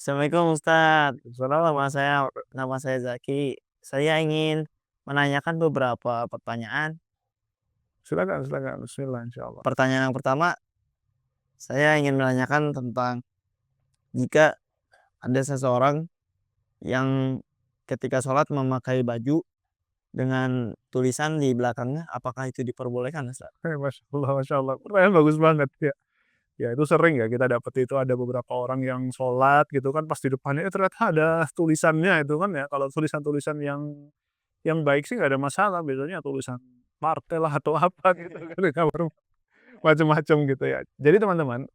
Assalamualaikum Ustadz. Salam. Nama saya Zaki. Saya ingin menanyakan beberapa pertanyaan. Silakan silakan. Bismillah, insyaallah. Pertanyaan yang pertama, saya ingin menanyakan tentang jika ada seseorang yang ketika sholat memakai baju dengan tulisan di belakangnya, apakah itu diperbolehkan, Ustadz? Masya Allah masya Allah. Pertanyaan bagus banget, ya. Ya itu sering ya kita dapat itu ada beberapa orang yang sholat gitu kan, pas di depannya ternyata ada tulisannya itu kan ya. Kalau tulisan-tulisan yang baik sih nggak ada masalah, biasanya tulisan partai lah atau apa gitu kan, macam-macam gitu ya. Jadi teman-teman,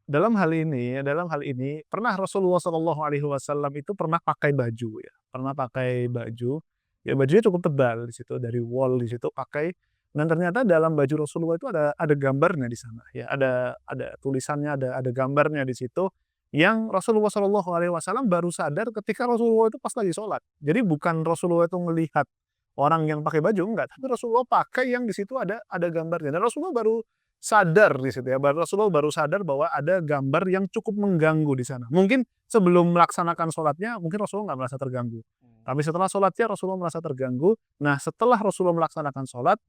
dalam hal ini pernah Rasulullah Shallallahu Alaihi Wasallam itu pernah pakai baju ya, pernah pakai baju, ya bajunya cukup tebal di situ dari wol di situ pakai, dan ternyata dalam baju Rasulullah itu ada gambarnya di sana ya, ada tulisannya, ada gambarnya di situ, yang Rasulullah Shallallahu Alaihi Wasallam baru sadar ketika Rasulullah itu pas lagi sholat. Jadi bukan Rasulullah itu melihat orang yang pakai baju, enggak, tapi Rasulullah pakai yang di situ ada gambarnya, dan Rasulullah baru sadar di situ ya, Rasulullah baru sadar bahwa ada gambar yang cukup mengganggu di sana. Mungkin sebelum melaksanakan sholatnya, mungkin Rasulullah nggak merasa terganggu. Tapi setelah sholatnya Rasulullah merasa terganggu. Nah, setelah Rasulullah melaksanakan sholat,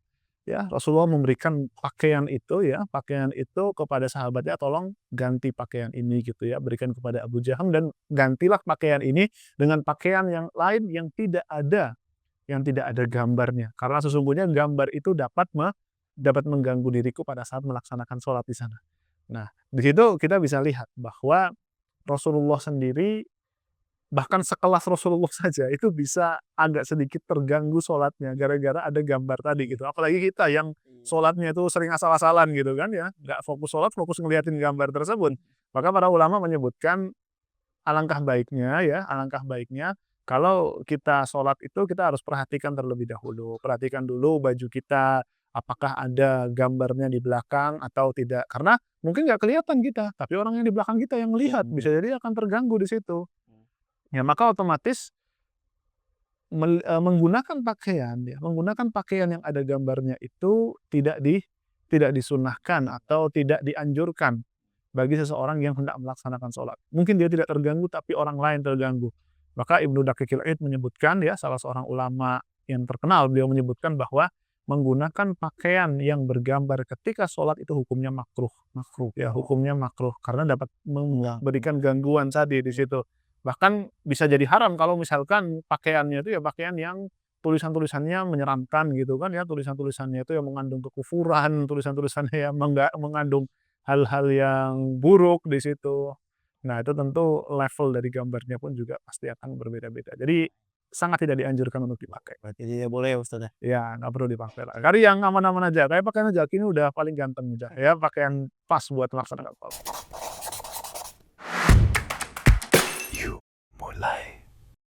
ya Rasulullah memberikan pakaian itu kepada sahabatnya, tolong ganti pakaian ini gitu ya, berikan kepada Abu Jaham dan gantilah pakaian ini dengan pakaian yang lain yang tidak ada gambarnya. Karena sesungguhnya gambar itu dapat mengganggu diriku pada saat melaksanakan sholat di sana. Nah, di situ kita bisa lihat bahwa Rasulullah sendiri, bahkan sekelas Rasulullah saja itu bisa agak sedikit terganggu sholatnya gara-gara ada gambar tadi gitu. Apalagi kita yang sholatnya itu sering asal-asalan gitu kan ya, nggak fokus sholat, fokus ngeliatin gambar tersebut. Maka para ulama menyebutkan alangkah baiknya kalau kita sholat itu kita harus perhatikan terlebih dahulu. Perhatikan dulu baju kita, apakah ada gambarnya di belakang atau tidak. Karena mungkin nggak kelihatan kita, tapi orang yang di belakang kita yang lihat, bisa jadi akan terganggu di situ. Ya, maka otomatis menggunakan pakaian yang ada gambarnya itu tidak disunahkan atau tidak dianjurkan bagi seseorang yang hendak melaksanakan sholat. Mungkin dia tidak terganggu, tapi orang lain terganggu. Maka Ibnu Daqiqil Id menyebutkan ya, salah seorang ulama yang terkenal, beliau menyebutkan bahwa menggunakan pakaian yang bergambar ketika sholat itu hukumnya makruh. Ya, hukumnya makruh karena dapat memberikan gangguan tadi di situ. Bahkan bisa jadi haram kalau misalkan pakaiannya itu ya pakaian yang tulisan-tulisannya menyeramkan gitu kan ya, tulisan-tulisannya itu yang mengandung kekufuran, tulisan-tulisannya yang mengandung hal-hal yang buruk di situ. Nah, itu tentu level dari gambarnya pun juga pasti akan berbeda-beda. Jadi sangat tidak dianjurkan untuk dipakai. Berarti tidak boleh ya, Ustadz, ya? Ya, nggak perlu dipakai lah. Cari yang aman-aman aja. Kayak pakaian Zaki ini udah paling ganteng udah ya, pakaian pas buat melaksanakan sholat. Yuk mulai.